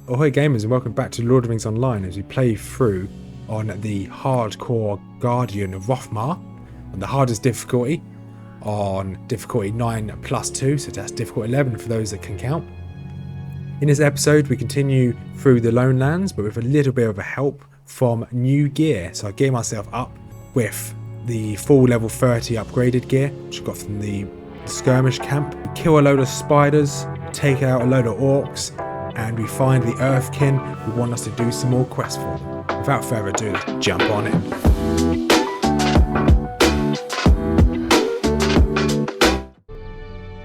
Ahoy gamers and welcome back to Lord of the Rings Online as we play through on the hardcore Guardian of Rothmar on the hardest difficulty on difficulty 9+2, so that's difficulty 11 for those that can count. In this episode we continue through the Lone Lands but with a little bit of a help from new gear. So I gear myself up with the full level 30 upgraded gear which I got from the skirmish camp. We kill a load of spiders, take out a load of orcs, and we find the Earthkin who want us to do some more quests for them. Without further ado, let's jump on it.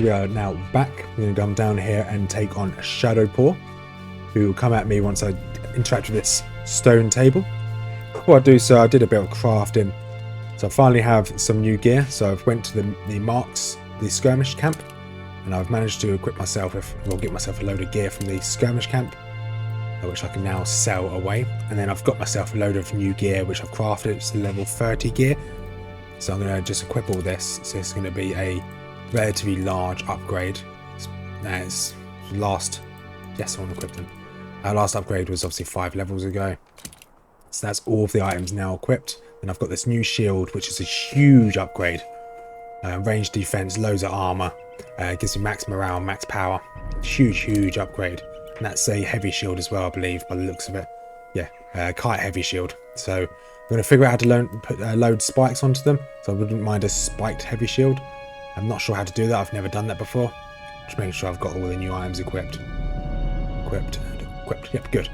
We are now back. We're going to come down here and take on Shadow Paw, who will come at me once I interact with this stone table. What I do, so I did a bit of crafting. So I finally have some new gear. So I've went to the Marks, the skirmish camp, and I've managed to equip myself get myself a load of gear from the skirmish camp, which I can now sell away. And then I've got myself a load of new gear which I've crafted. It's level 30 gear. So I'm going to just equip all this. So it's going to be a relatively large upgrade. Yes, I want to equip them. Our last upgrade was obviously 5 levels ago. So that's all of the items now equipped. And I've got this new shield, which is a huge upgrade. Range defense, loads of armor, gives me max morale, max power. Huge upgrade. And that's a heavy shield as well, I believe, by the looks of it. Yeah, kite heavy shield. So I'm going to figure out how to load spikes onto them. So I wouldn't mind a spiked heavy shield. I'm not sure how to do that. I've never done that before. Just making sure I've got all the new items equipped. Equipped. Yep, good.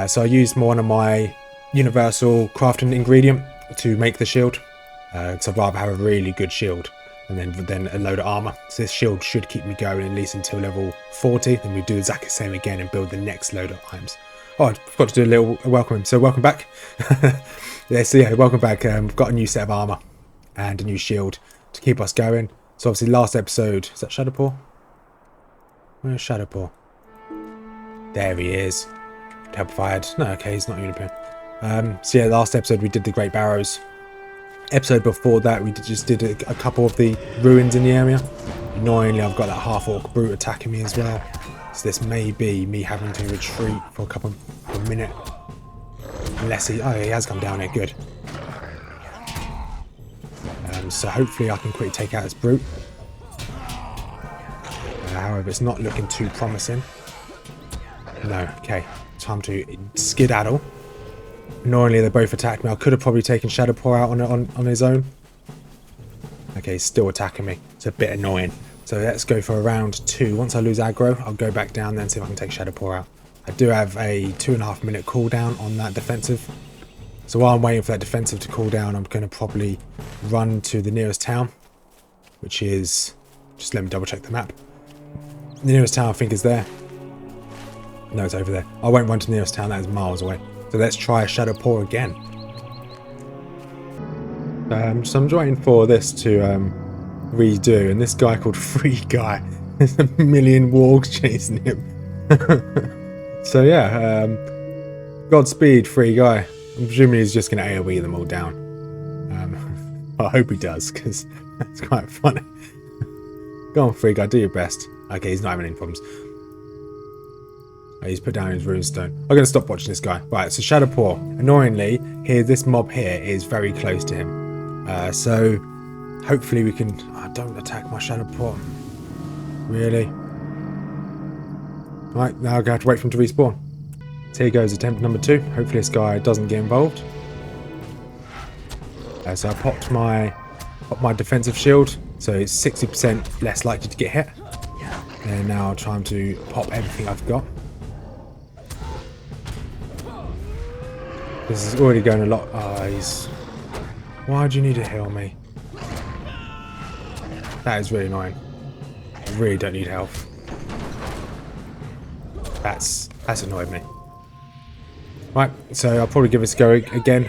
So I used one of my universal crafting ingredient to make the shield. Because I'd rather have a really good shield and then a load of armor. So this shield should keep me going at least until level 40. Then we do exactly the same again and build the next load of items. Oh, I forgot to do a little welcome. So welcome back. Yeah, welcome back. We've got a new set of armor and a new shield to keep us going. So obviously last episode, is that Shadow Paw? Where's Shadow Paw? There he is. Would help if I had... No, okay, he's not European. So yeah, last episode we did the Great Barrows. Episode before that we just did a couple of the ruins in the area. Annoyingly, I've got that half orc brute attacking me as well. So this may be me having to retreat for a minute. Unless he has come down here, good. So hopefully I can quickly take out this brute. However, it's not looking too promising. No, okay. Time to skedaddle. Annoyingly, they both attacked me. I could have probably taken Shadow Paw out on his own. Okay, he's still attacking me. It's a bit annoying. So let's go for a round 2. Once I lose aggro, I'll go back down there and see if I can take Shadow Paw out. I do have a 2.5 minute cooldown on that defensive. So while I'm waiting for that defensive to cool down, I'm going to probably run to the nearest town, which is... Just let me double check the map. The nearest town I think is there. No, it's over there. I won't run to the nearest town. That is miles away. So let's try Shadow Paw again. So I'm waiting for this to redo, and this guy called Freeguy, there's a million wargs chasing him. So yeah, Godspeed, Freeguy. I'm presuming he's just going to AoE them all down. I hope he does, because that's quite funny. Go on, Freeguy, do your best. Okay, he's not having any problems. He's put down his runestone. I'm going to stop watching this guy. Right, so Shadow Paw. Annoyingly, this mob here is very close to him. So hopefully we can... Oh, don't attack my Shadow Paw. Really? Right, now I'm going to have to wait for him to respawn. So here goes attempt number 2. Hopefully this guy doesn't get involved. So I popped my defensive shield. So it's 60% less likely to get hit. And now I'm trying to pop everything I've got. This is already going a lot. Why do you need to heal me? That is really annoying. I really don't need health. That's annoyed me. Right, so I'll probably give this a go again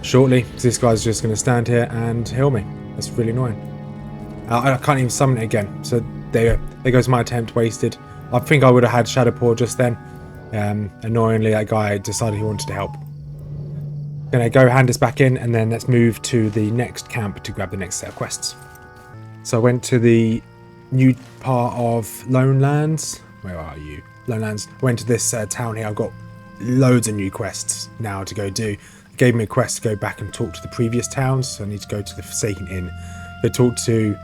shortly. This guy's just going to stand here and heal me. That's really annoying. I can't even summon it again. So there goes my attempt wasted. I think I would have had Shadow Paw just then. Annoyingly, that guy decided he wanted to help. Gonna go hand this back in, and then let's move to the next camp to grab the next set of quests. So I went to the new part of Lone Lands. Where are you? Lowlands. Went to this town here. I've got loads of new quests now to go do. It gave me a quest to go back and talk to the previous towns. So I need to go to the Forsaken Inn. Go talk to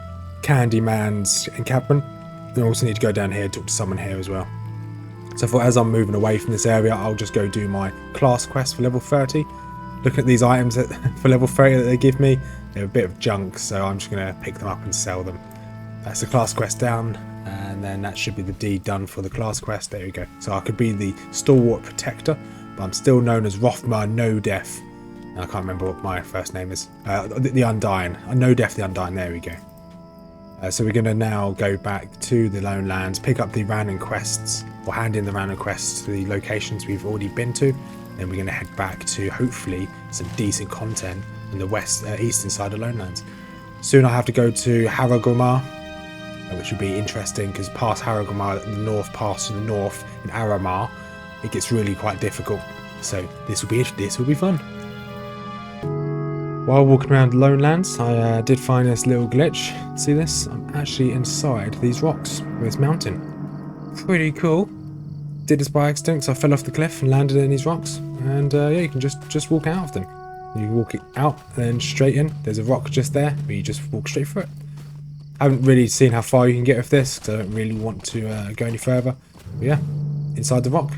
Candyman's encampment. I also need to go down here and talk to someone here as well. So I thought as I'm moving away from this area, I'll just go do my class quest for level 30. Looking at these items for level 30 that they give me, they're a bit of junk, so I'm just going to pick them up and sell them. That's the class quest down, and then that should be the deed done for the class quest. There we go. So I could be the Stalwart Protector, but I'm still known as Rothmar No Death. I can't remember what my first name is. The Undying. No Death the Undying, there we go. So we're going to now go back to the Lone Lands, pick up the random quests, or hand in the random quests to the locations we've already been to. Then we're going to head back to, hopefully, some decent content in the eastern side of Lone Lands. Soon I have to go to Harrogramar, which will be interesting, because past Harrogramar, the north pass to the north in Aramar, it gets really quite difficult. So this will be fun. While walking around Lone Lands, I did find this little glitch. See this? I'm actually inside these rocks, this mountain. Pretty cool. Did this by accident, so I fell off the cliff and landed in these rocks. And yeah, you can just walk out of them. You walk it out, then straight in. There's a rock just there, but you just walk straight through it. I haven't really seen how far you can get with this, because I don't really want to go any further. But yeah, inside the rock.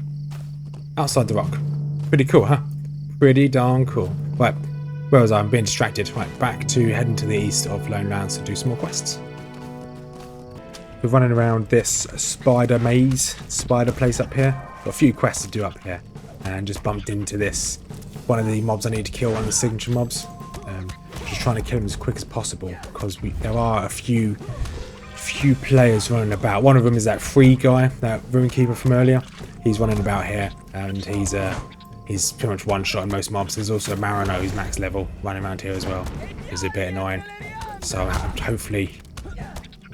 Outside the rock. Pretty cool, huh? Pretty darn cool. Right. Where was I? I'm being distracted. Right, back to heading to the east of Lone Lands to do some more quests. We're running around this spider maze, spider place up here. Got a few quests to do up here, and just bumped into this. One of the mobs I need to kill, one of the signature mobs. Just trying to kill him as quick as possible, because there are a few players running about. One of them is that freeguy, that rune keeper from earlier. He's running about here, and he's pretty much one-shotting most mobs. There's also a Marino who's max level running around here as well. It's a bit annoying. So hopefully...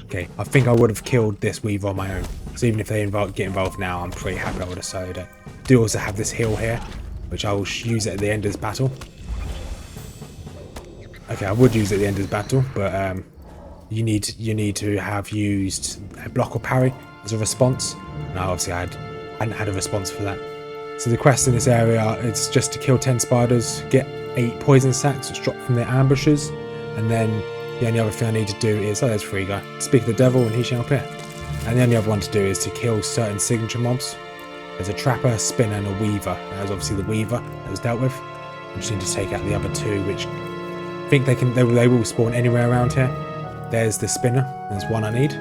Okay, I think I would have killed this Weaver on my own. So even if they get involved now, I'm pretty happy I would have soloed it. Do also have this hill here, which I will use it at the end of this battle. Okay, I would use it at the end of the battle, but you need to have used a block or parry as a response. Now obviously I hadn't had a response for that. So the quest in this area, it's just to kill 10 spiders, get 8 poison sacks which drop from their ambushes, and then the only other thing I need to do is, there's freeguy, speak of the devil and he shall appear. And the only other one to do is to kill certain signature mobs. There's a trapper, a spinner and a weaver. That was obviously the weaver that was dealt with. I just need to take out the other 2, which I think they will spawn anywhere around here. There's the spinner, there's one I need.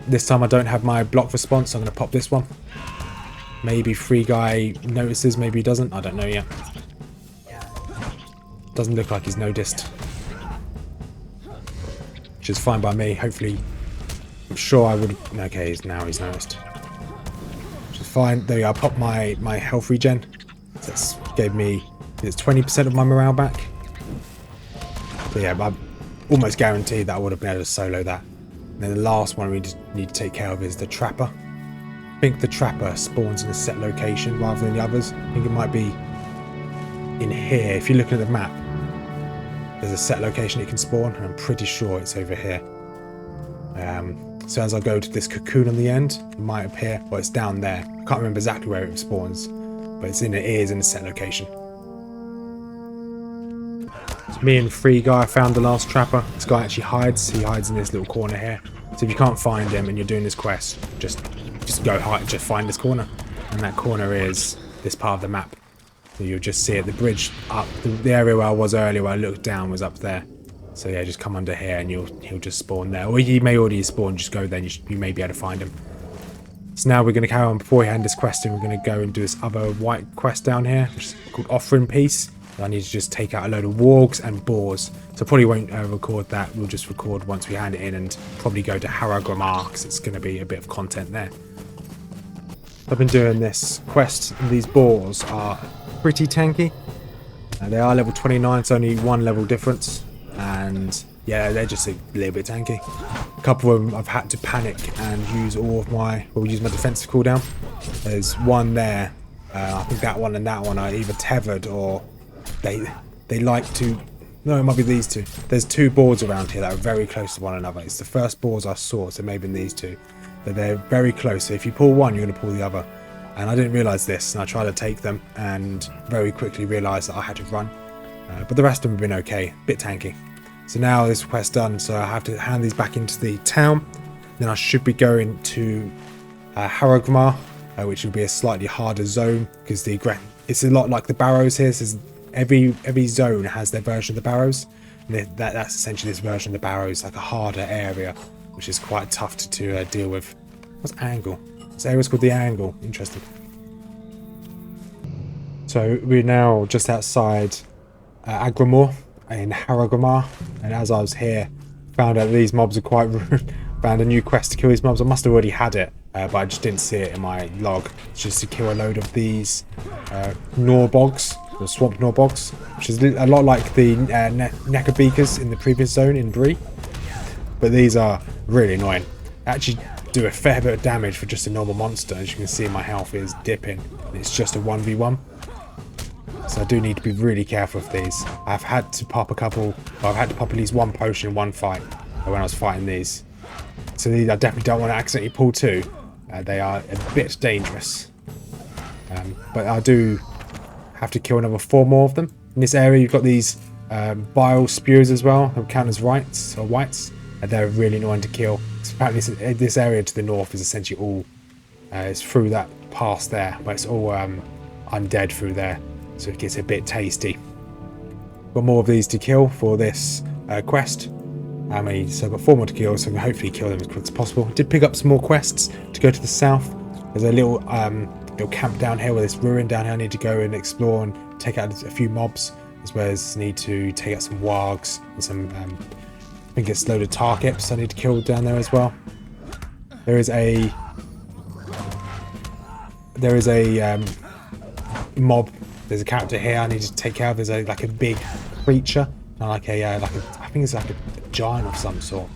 This time I don't have my block response, so I'm going to pop this one. Maybe freeguy notices, maybe he doesn't, I don't know yet. Doesn't look like he's noticed. Which is fine by me, hopefully. I'm sure I would... Okay, now he's noticed. Which is fine. There we go, I popped my health regen. So that's gave me... It's 20% of my morale back. So yeah, I'm almost guaranteed that I would have been able to solo that. And then the last one we need to take care of is the trapper. I think the trapper spawns in a set location rather than the others. I think it might be in here. If you're looking at the map, there's a set location it can spawn, and I'm pretty sure it's over here. So as I go to this cocoon on the end, it might appear, well, it's down there. I can't remember exactly where it spawns, but it is in a set location. So me and Freeguy found the last trapper. This guy actually hides. He hides in this little corner here. So if you can't find him and you're doing this quest, just go hide, just find this corner. And that corner is this part of the map. So you'll just see it, the bridge up, the area where I was earlier, where I looked down, was up there. So yeah, just come under here and he'll just spawn there. Or he may already spawn, just go there and you may be able to find him. So now we're going to carry on before we hand this quest in. We're going to go and do this other white quest down here, which is called Offering Peace. I need to just take out a load of Orcs and Boars. So I probably won't record that. We'll just record once we hand it in and probably go to Harrogramar, because it's going to be a bit of content there. I've been doing this quest, and these Boars are pretty tanky. They are level 29, it's only 1 level difference. And yeah, they're just a little bit tanky. A couple of them I've had to panic and use all of my, use my defensive cooldown. There's one there. I think that one and that one are either tethered or they like to... No, it might be these two. There's 2 boards around here that are very close to one another. It's the first boards I saw, so maybe these 2. but they're very close. So if you pull one, you're going to pull the other. And I didn't realise this, and I tried to take them and very quickly realised that I had to run. But the rest of them have been okay, bit tanky. So now this quest done, so I have to hand these back into the town. Then I should be going to Harrogmar, which will be a slightly harder zone because it's a lot like the Barrows here. So every zone has their version of the Barrows. And that's essentially this version of the Barrows, like a harder area, which is quite tough to deal with. What's Angle? This area's called the Angle. Interesting. So we're now just outside Agramore in Harrogmar, and as I was here, found out these mobs are quite rude. Found a new quest to kill these mobs. I must have already had it, but I just didn't see it in my log. It's just to kill a load of these Norbogs, or swamp Norbogs, which is a lot like the Neckerbeakers in the previous zone in Bree. But these are really annoying. Actually do a fair bit of damage for just a normal monster. As you can see, my health is dipping, and it's just a 1v1. So I do need to be really careful with these. I've had to pop I've had to pop at least one potion in one fight when I was fighting these. So these I definitely don't want to accidentally pull two. They are a bit dangerous. But I do have to kill another 4 more of them. In this area you've got these bile spews as well. They count as whites. And they're really annoying to kill. So apparently this area to the north is essentially all it's through that pass there, but it's all undead through there. So it gets a bit tasty. Got more of these to kill for this quest. So I've got 4 more to kill, so I'm going to hopefully kill them as quick as possible. I did pick up some more quests to go to the south. There's a little camp down here with this ruin down here I need to go and explore and take out a few mobs, as well as need to take out some wargs and some, I think it's a load of tarkips I need to kill down there as well. There is a mob. There's a character here I need to take care of. There's like a big creature, like I think it's like a giant of some sort.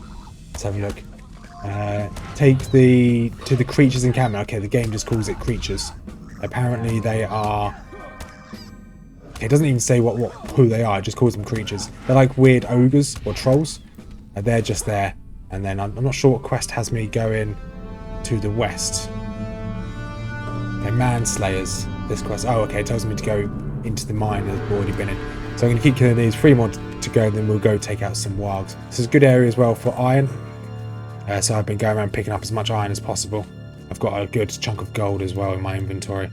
Let's have a look. Take to the creatures encampment. Okay, the game just calls it creatures. Apparently they are. It doesn't even say who they are. It just calls them creatures. They're like weird ogres or trolls. They're just there. And then I'm not sure what quest has me going to the west. Okay, manslayers. This quest. Oh, okay. It tells me to go into the mine that I've already been in. So I'm going to keep killing these. 3 more to go, and then we'll go take out some wargs. This is a good area as well for iron. So I've been going around picking up as much iron as possible. I've got a good chunk of gold as well in my inventory.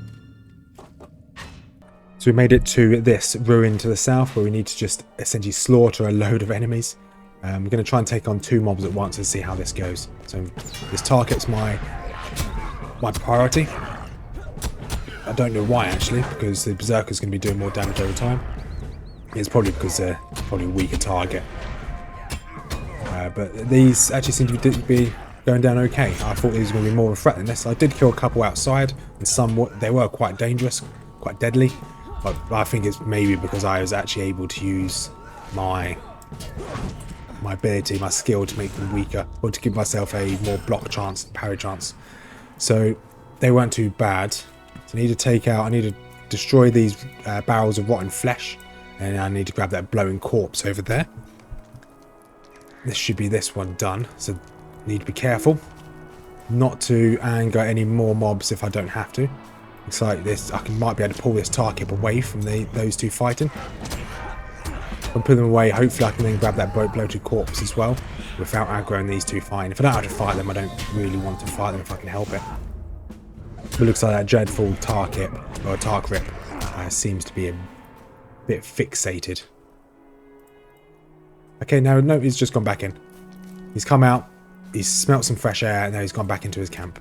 So we made it to this ruin to the south, where we need to just essentially slaughter a load of enemies. We're going to try and take on 2 mobs at once and see how this goes. So this target's my priority. I don't know why actually, because the berserker's going to be doing more damage over time. It's probably because they're probably a weaker target. But these actually seem to be going down okay. I thought these were going to be more of a threat than this. I did kill a couple outside, and some they were quite dangerous, quite deadly. But I think it's maybe because I was actually able to use my ability, my skill to make them weaker, or to give myself a more block chance, parry chance. So they weren't too bad. So I need to destroy these barrels of rotten flesh, and I need to grab that blowing corpse over there. This should be this one done, so need to be careful not to anger any more mobs if I don't have to. Looks like this, might be able to pull this target away from those 2 fighting. If I put them away, hopefully I can then grab that bloated corpse as well, without aggroing these 2 fighting. If I don't have to fight them, I don't really want to fight them if I can help it. But it looks like that dreadful tarkip, or tarkrip, seems to be a bit fixated. Okay, no, he's just gone back in. He's come out, he's smelt some fresh air, and now he's gone back into his camp.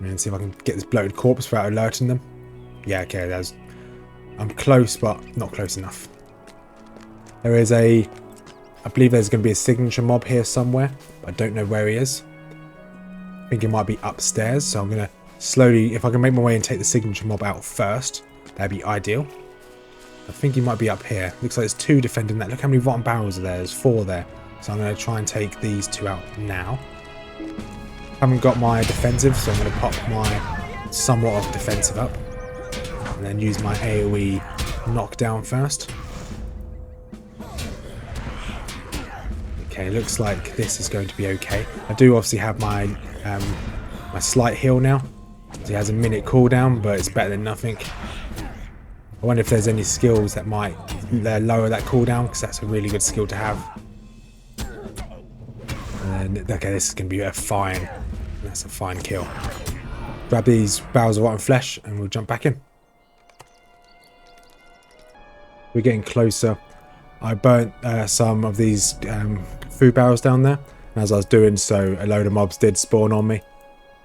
And see if I can get this bloated corpse without alerting them. Yeah, okay, I'm close, but not close enough. There is I believe there's going to be a signature mob here somewhere, but I don't know where he is. I think it might be upstairs, so I'm going to slowly, if I can make my way and take the signature mob out first, that'd be ideal. I think he might be up here. Looks like there's 2 defending that. Look how many rotten barrels are there. There's 4 there. So I'm going to try and take these 2 out now. Haven't got my defensive, so I'm going to pop my somewhat of defensive up. And then use my AoE knockdown first. Okay, looks like this is going to be okay. I do obviously have my my slight heal now. So he has a minute cooldown, but it's better than nothing. I wonder if there's any skills that might lower that cooldown, because that's a really good skill to have. And okay, this is going to be a fine. That's a fine kill. Grab these barrels of rotten flesh, and we'll jump back in. We're getting closer. I burnt some of these food barrels down there, and as I was doing so, a load of mobs did spawn on me.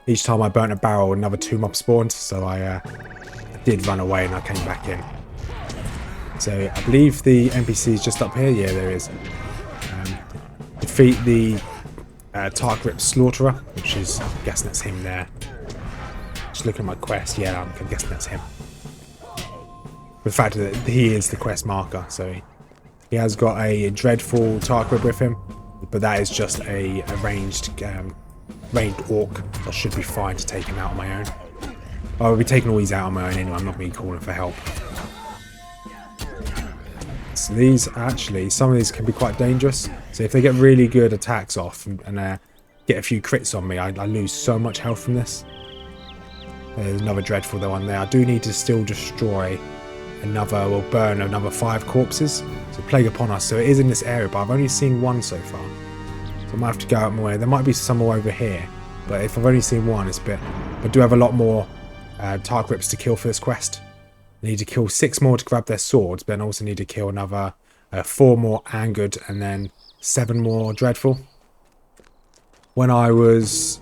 Each time I burnt a barrel, another 2 mobs spawned, so I did run away and I came back in. So I believe the NPC is just up here. Yeah, there is. Defeat the Targrip Slaughterer, which is, I'm guessing that's him there. Just looking at my quest, yeah, I'm guessing that's him. The fact that he is the quest marker, so he has got a dreadful Targrip with him, but that is just a ranged orc. So I should be fine to take him out on my own. I'll be taking all these out on my own anyway. I'm not really calling for help. So these actually, some of these can be quite dangerous. So if they get really good attacks off and get a few crits on me, I lose so much health from this. There's another dreadful one there. I do need to still destroy another, or burn another 5 corpses. So plague upon us. So it is in this area, but I've only seen 1 so far. So I might have to go out my way. There might be some more over here, but if I've only seen 1, it's a bit. I do have a lot more Targrips to kill for this quest. I need to kill 6 more to grab their swords, but I also need to kill another 4 more angered, and then 7 more dreadful. When I was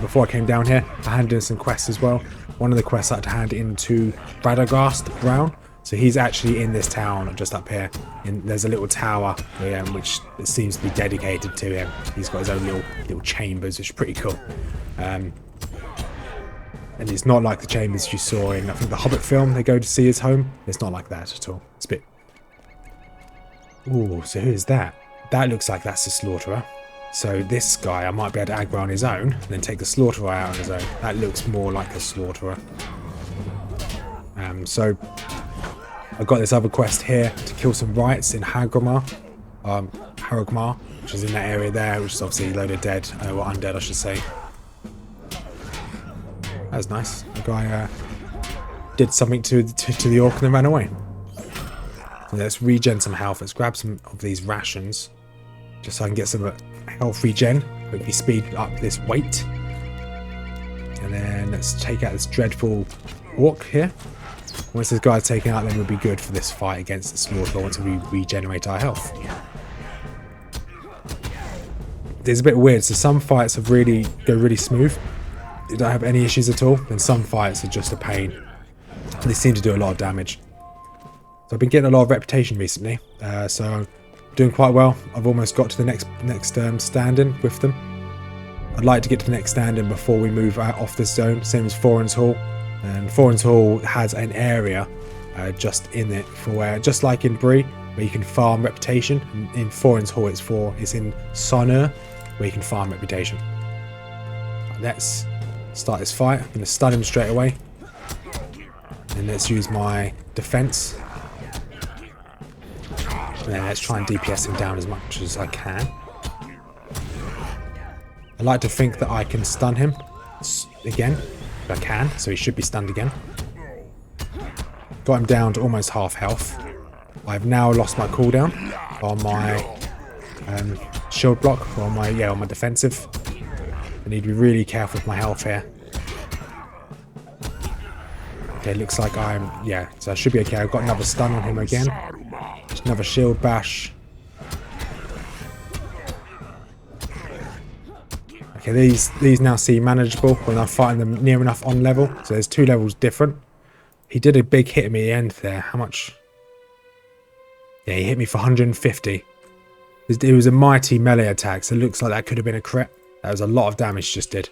before I came down here, I handed in some quests as well. One of the quests I had to hand in to Radagast Brown. So he's actually in this town just up here. And there's a little tower which seems to be dedicated to him. He's got his own little chambers, which is pretty cool. And it's not like the chambers you saw in, I think, the Hobbit film. They go to see his home. It's not like that at all. It's a bit... Ooh, so who is that? That looks like that's the Slaughterer. So this guy, I might be able to aggro on his own, and then take the Slaughterer out on his own. That looks more like a Slaughterer. So I've got this other quest here to kill some Rights in Hargmar, which is in that area there, which is obviously a load of dead, or undead, I should say. That was nice. The guy did something to the orc and then ran away. So let's regen some health. Let's grab some of these rations, just so I can get some health regen. Hopefully speed up this weight. And then let's take out this dreadful orc here. Once this guy's taken out, then we'll be good for this fight against the Slaughterer once we regenerate our health. It's a bit weird. So some fights have go really smooth. You don't have any issues at all. And some fights are just a pain. They seem to do a lot of damage. So I've been getting a lot of reputation recently. So I'm doing quite well. I've almost got to the next stand-in with them. I'd like to get to the next stand-in before we move out off this zone. Same as Foran's Hall. And Foran's Hall has an area just in it for where, just like in Bree, where you can farm reputation. In Foran's Hall, it's in Sonur, where you can farm reputation. Let's start this fight. I'm going to stun him straight away. And let's use my defense. And then let's try and DPS him down as much as I can. I like to think that I can stun him again. If I can, so he should be stunned again. Got him down to almost half health. I've now lost my cooldown on my shield block, or on my defensive. I need to be really careful with my health here. Okay, looks like so I should be okay. I've got another stun on him again. Just another shield bash. Okay, these now seem manageable when I'm fighting them near enough on level. So there's 2 levels different. He did a big hit at me at the end there. How much? Yeah, he hit me for 150. It was a mighty melee attack, so it looks like that could have been a crit. That was a lot of damage just did.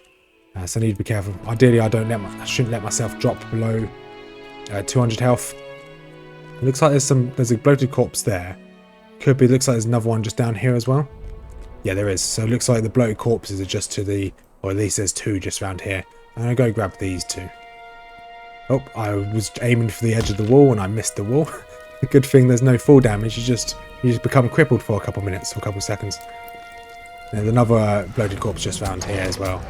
So I need to be careful. Ideally, I shouldn't let myself drop below 200 health. It looks like there's a bloated corpse there. Looks like there's another one just down here as well. Yeah, there is. So it looks like the bloated corpses are just to the, or at least there's 2 just around here. I'm going to go grab these 2. Oh, I was aiming for the edge of the wall and I missed the wall. Good thing there's no fall damage. You just become crippled for a couple minutes, or a couple seconds. There's another bloated corpse just around here as well.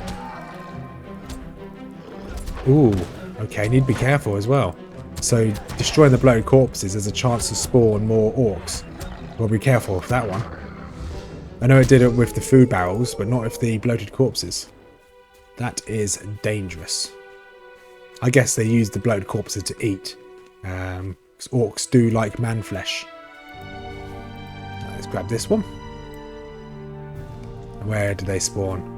Ooh, okay, need to be careful as well. So destroying the bloated corpses has a chance to spawn more orcs. We'll be careful with that one. I know it did it with the food barrels, but not with the bloated corpses. That is dangerous. I guess they use the bloated corpses to eat. Because orcs do like man flesh. Let's grab this one. Where do they spawn?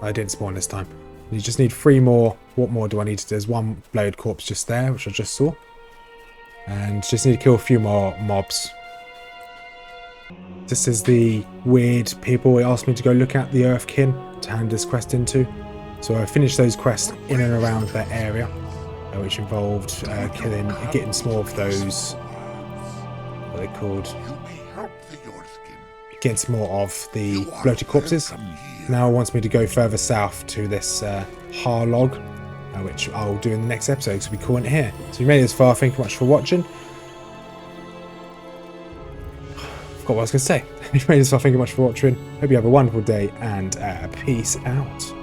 I didn't spawn this time. You just need 3 more. What more do I need to do? There's 1 bloated corpse just there, which I just saw. And just need to kill a few more mobs. This is the weird people it asked me to go look at, the Earthkin, to hand this quest into. So I finished those quests in and around that area, which involved getting some more of those, what are they called? Getting some more of the bloated corpses. Now it wants me to go further south to this Harlog, which I'll do in the next episode, because we'll be calling it here. So if you made it this far, thank you much for watching. Forgot what I was going to say. If you made it this far, thank you much for watching. Hope you have a wonderful day, and peace out.